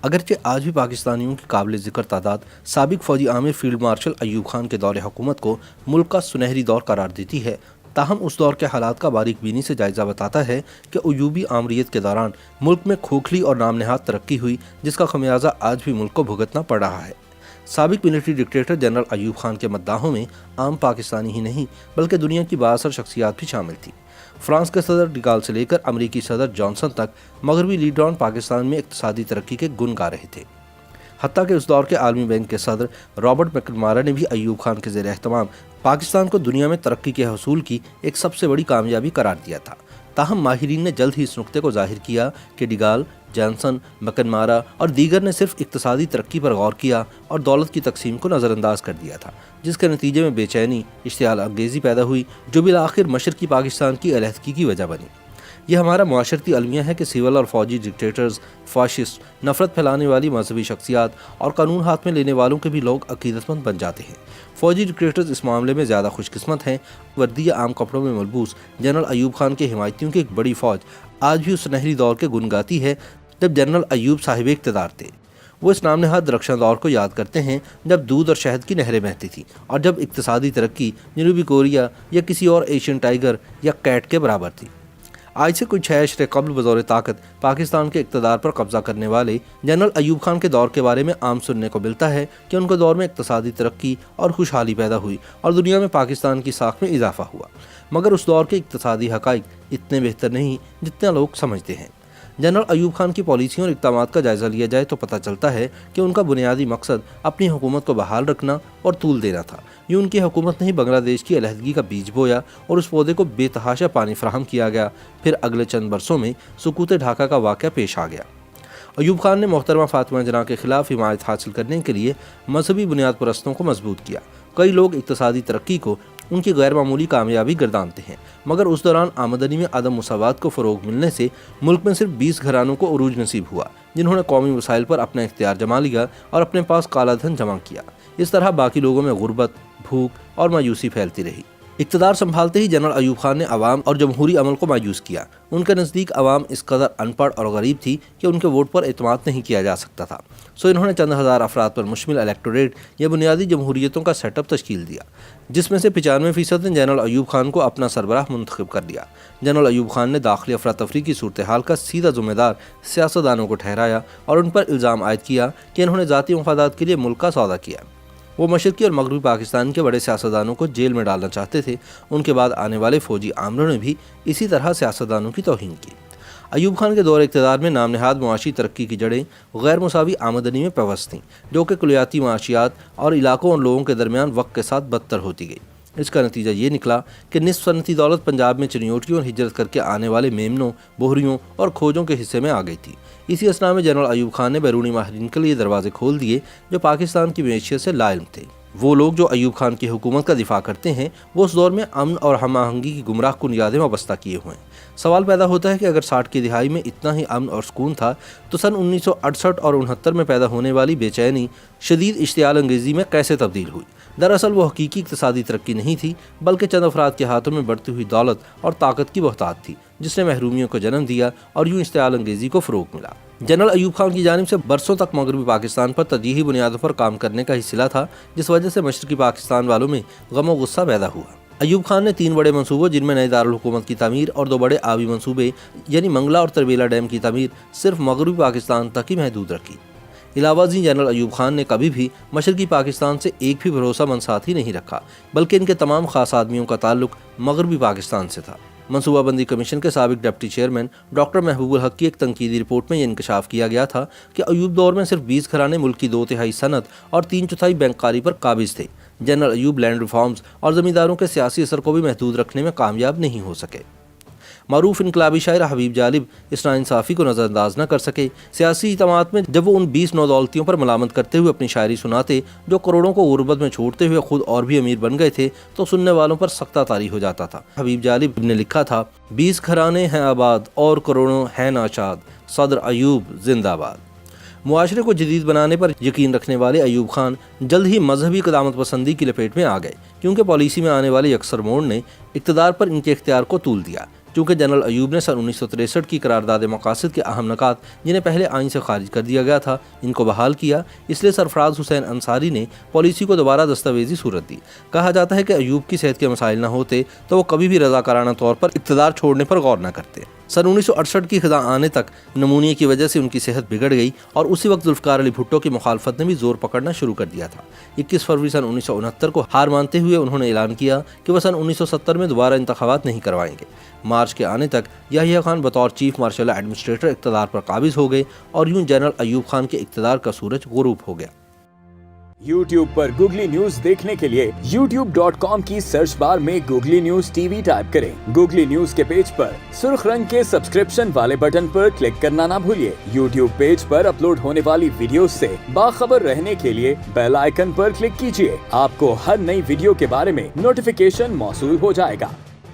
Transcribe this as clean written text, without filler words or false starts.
اگرچہ آج بھی پاکستانیوں کی قابل ذکر تعداد سابق فوجی عامر فیلڈ مارشل ایوب خان کے دور حکومت کو ملک کا سنہری دور قرار دیتی ہے، تاہم اس دور کے حالات کا باریک بینی سے جائزہ بتاتا ہے کہ ایوبی آمریت کے دوران ملک میں کھوکھلی اور نام نہاد ترقی ہوئی، جس کا خمیازہ آج بھی ملک کو بھگتنا پڑ رہا ہے۔ سابق military dictator general Ayub Khan کے مداحوں میں عام پاکستانی ہی نہیں بلکہ دنیا کی بااثر شخصیات بھی شامل تھیں۔ فرانس کے صدر ڈگال سے لے کر امریکی صدر جانسن تک مغربی لیڈران پاکستان میں اقتصادی ترقی کے گن گا رہے تھے۔ حتیٰ کہ اس دور کے عالمی بینک کے صدر رابرٹ میکنمارا نے بھی ایوب خان کے زیر اہتمام پاکستان کو دنیا میں ترقی کے حصول کی ایک سب سے بڑی کامیابی قرار دیا تھا۔ تاہم ماہرین نے جلد ہی اس نقطے کو ظاہر کیا کہ ڈگال، جانسن، میکنمارا اور دیگر نے صرف اقتصادی ترقی پر غور کیا اور دولت کی تقسیم کو نظر انداز کر دیا تھا، جس کے نتیجے میں بے چینی، اشتعال انگیزی پیدا ہوئی جو بالآخر مشرقی پاکستان کی علیحدگی کی وجہ بنی۔ یہ ہمارا معاشرتی المیہ ہے کہ سول اور فوجی ڈکٹیٹرز، فاشسٹ، نفرت پھیلانے والی مذہبی شخصیات اور قانون ہاتھ میں لینے والوں کے بھی لوگ عقیدت مند بن جاتے ہیں۔ فوجی ڈکٹیٹرز اس معاملے میں زیادہ خوش قسمت ہیں۔ وردی یا عام کپڑوں میں ملبوس جنرل ایوب خان کے حمایتیوں کی ایک بڑی فوج آج بھی اس سنہری دور کے گن گاتی ہے جب جنرل ایوب صاحب اقتدار تھے۔ وہ اس نام نہاد درخشاں دور کو یاد کرتے ہیں جب دودھ اور شہد کی نہریں بہتی تھیں اور جب اقتصادی ترقی جنوبی کوریا یا کسی اور ایشین ٹائیگر یا کیٹ کے برابر تھی۔ آج سے کچھ 6 عشرے قبل بطور طاقت پاکستان کے اقتدار پر قبضہ کرنے والے جنرل ایوب خان کے دور کے بارے میں عام سننے کو ملتا ہے کہ ان کے دور میں اقتصادی ترقی اور خوشحالی پیدا ہوئی اور دنیا میں پاکستان کی ساکھ میں اضافہ ہوا، مگر اس دور کے اقتصادی حقائق اتنے بہتر نہیں جتنا لوگ سمجھتے ہیں۔ جنرل ایوب خان کی پالیسیوں اور اقدامات کا جائزہ لیا جائے تو پتہ چلتا ہے کہ ان کا بنیادی مقصد اپنی حکومت کو بحال رکھنا اور طول دینا تھا۔ یہ ان کی حکومت نے ہی بنگلہ دیش کی علیحدگی کا بیج بویا اور اس پودے کو بے تحاشا پانی فراہم کیا گیا۔ پھر اگلے چند برسوں میں سقوط ڈھاکہ کا واقعہ پیش آ گیا۔ ایوب خان نے محترمہ فاطمہ جناح کے خلاف حمایت حاصل کرنے کے لیے مذہبی بنیاد پرستوں کو مضبوط کیا۔ کئی لوگ اقتصادی ترقی کو ان کی غیر معمولی کامیابی گردانتے ہیں، مگر اس دوران آمدنی میں عدم مساوات کو فروغ ملنے سے ملک میں صرف 20 گھرانوں کو عروج نصیب ہوا جنہوں نے قومی وسائل پر اپنا اختیار جما لیا اور اپنے پاس کالا دھن جمع کیا۔ اس طرح باقی لوگوں میں غربت، بھوک اور مایوسی پھیلتی رہی۔ اقتدار سنبھالتے ہی جنرل ایوب خان نے عوام اور جمہوری عمل کو مایوس کیا۔ ان کے نزدیک عوام اس قدر ان پڑھ اور غریب تھی کہ ان کے ووٹ پر اعتماد نہیں کیا جا سکتا تھا، سو انہوں نے چند ہزار افراد پر مشتمل الیکٹوریٹ یا بنیادی جمہوریتوں کا سیٹ اپ تشکیل دیا، جس میں سے 95% نے جنرل ایوب خان کو اپنا سربراہ منتخب کر لیا۔ جنرل ایوب خان نے داخلی افراتفری کی صورتحال کا سیدھا ذمہ دار سیاستدانوں کو ٹھہرایا اور ان پر الزام عائد کیا کہ انہوں نے ذاتی مفادات کے لیے ملک کا سودا کیا۔ وہ مشرقی اور مغربی پاکستان کے بڑے سیاستدانوں کو جیل میں ڈالنا چاہتے تھے۔ ان کے بعد آنے والے فوجی عاملوں نے بھی اسی طرح سیاستدانوں کی توہین کی۔ ایوب خان کے دور اقتدار میں نام نہاد معاشی ترقی کی جڑیں غیر مساوی آمدنی میں پیوست تھیں، جو کہ کلیاتی معاشیات اور علاقوں اور لوگوں کے درمیان وقت کے ساتھ بدتر ہوتی گئی۔ اس کا نتیجہ یہ نکلا کہ نصف صنعتی دولت پنجاب میں چنیوٹیوں اور ہجرت کر کے آنے والے میمنوں، بوہریوں اور کھوجوں کے حصے میں آ گئی تھی۔ اسی اثنا میں جنرل ایوب خان نے بیرونی ماہرین کے لیے دروازے کھول دیے جو پاکستان کی معیشت سے لا علم تھے۔ وہ لوگ جو ایوب خان کی حکومت کا دفاع کرتے ہیں وہ اس دور میں امن اور ہم آہنگی کی گمراہ کن یادیں وابستہ کیے ہوئے ہیں۔ سوال پیدا ہوتا ہے کہ اگر 60 کی دہائی میں اتنا ہی امن اور سکون تھا تو سن 1968 اور 69 میں پیدا ہونے والی بے چینی شدید اشتعال انگیزی میں کیسے تبدیل ہوئی؟ دراصل وہ حقیقی اقتصادی ترقی نہیں تھی بلکہ چند افراد کے ہاتھوں میں بڑھتی ہوئی دولت اور طاقت کی بہتات تھی، جس نے محرومیوں کو جنم دیا اور یوں اشتعال انگیزی کو فروغ ملا۔ جنرل ایوب خان کی جانب سے برسوں تک مغربی پاکستان پر ترجیحی بنیادوں پر کام کرنے کا ہی صلہ تھا، جس وجہ سے مشرقی پاکستان والوں میں غم و غصہ پیدا ہوا۔ ایوب خان نے 3 بڑے منصوبوں جن میں نئے دارالحکومت کی تعمیر اور 2 بڑے آبی منصوبے یعنی منگلہ اور تربیلا ڈیم کی تعمیر صرف مغربی پاکستان تک ہی محدود رکھی۔ علاوہ ازیں جنرل ایوب خان نے کبھی بھی مشرقی پاکستان سے ایک بھی بھروسہ مند ساتھی نہیں رکھا، بلکہ ان کے تمام خاص آدمیوں کا تعلق مغربی پاکستان سے تھا۔ منصوبہ بندی کمیشن کے سابق ڈپٹی چیئرمین ڈاکٹر محبوب الحق کی ایک تنقیدی رپورٹ میں یہ انکشاف کیا گیا تھا کہ ایوب دور میں صرف 20 گھرانے ملک کی 2/3 صنعت اور 3/4 بینکاری پر قابض تھے۔ جنرل ایوب لینڈ ریفارمز اور زمینداروں کے سیاسی اثر کو بھی محدود رکھنے میں کامیاب نہیں ہو سکے۔ معروف انقلابی شاعر حبیب جالب اس ناانصافی کو نظر انداز نہ کر سکے۔ سیاسی اجتماعات میں جب وہ ان 20 نودولتیوں پر ملامت کرتے ہوئے اپنی شاعری سناتے جو کروڑوں کو غربت میں چھوڑتے ہوئے خود اور بھی امیر بن گئے تھے تو سننے والوں پر سختہ طاری ہو جاتا تھا۔ حبیب جالب نے لکھا تھا، 20 گھرانے ہیں آباد اور کروڑوں ہیں ناشاد، صدر ایوب زندہ باد۔ معاشرے کو جدید بنانے پر یقین رکھنے والے ایوب خان جلد ہی مذہبی قدامت پسندی کی لپیٹ میں آ گئے، کیونکہ پالیسی میں آنے والے اکثر موڑ نے اقتدار پر ان کے اختیار کو طول دیا۔ چونکہ جنرل ایوب نے سن 1963 کی قرارداد مقاصد کے اہم نکات جنہیں پہلے آئین سے خارج کر دیا گیا تھا ان کو بحال کیا، اس لیے سرفراز حسین انصاری نے پالیسی کو دوبارہ دستاویزی صورت دی۔ کہا جاتا ہے کہ ایوب کی صحت کے مسائل نہ ہوتے تو وہ کبھی بھی رضاکارانہ طور پر اقتدار چھوڑنے پر غور نہ کرتے۔ سن 1968 کی خزاں آنے تک نمونیا کی وجہ سے ان کی صحت بگڑ گئی اور اسی وقت ذوالفقار علی بھٹو کی مخالفت نے بھی زور پکڑنا شروع کر دیا تھا۔ 21 فروری سن 1969 کو ہار مانتے ہوئے انہوں نے اعلان کیا کہ وہ سن 1970 میں دوبارہ انتخابات نہیں کروائیں گے۔ مارچ کے آنے تک یحییٰ خان بطور چیف مارشل ایڈمنسٹریٹر اقتدار پر قابض ہو گئے اور یوں جنرل ایوب خان کے اقتدار کا سورج غروب ہو گیا۔ YouTube پر گوگلی نیوز دیکھنے کے لیے youtube.com کی سرچ بار میں googly news T V type کریں۔ گوگلی نیوز کے پیج پر سرخ رنگ کے سبسکرپشن والے بٹن پر کلک کرنا نہ بھولیے۔ YouTube پیج پر اپلوڈ ہونے والی ویڈیوز سے باخبر رہنے کے لیے بیل آئیکن پر کلک کیجیے۔ آپ کو ہر نئی ویڈیو کے بارے میں نوٹیفیکیشن موصول ہو جائے گا۔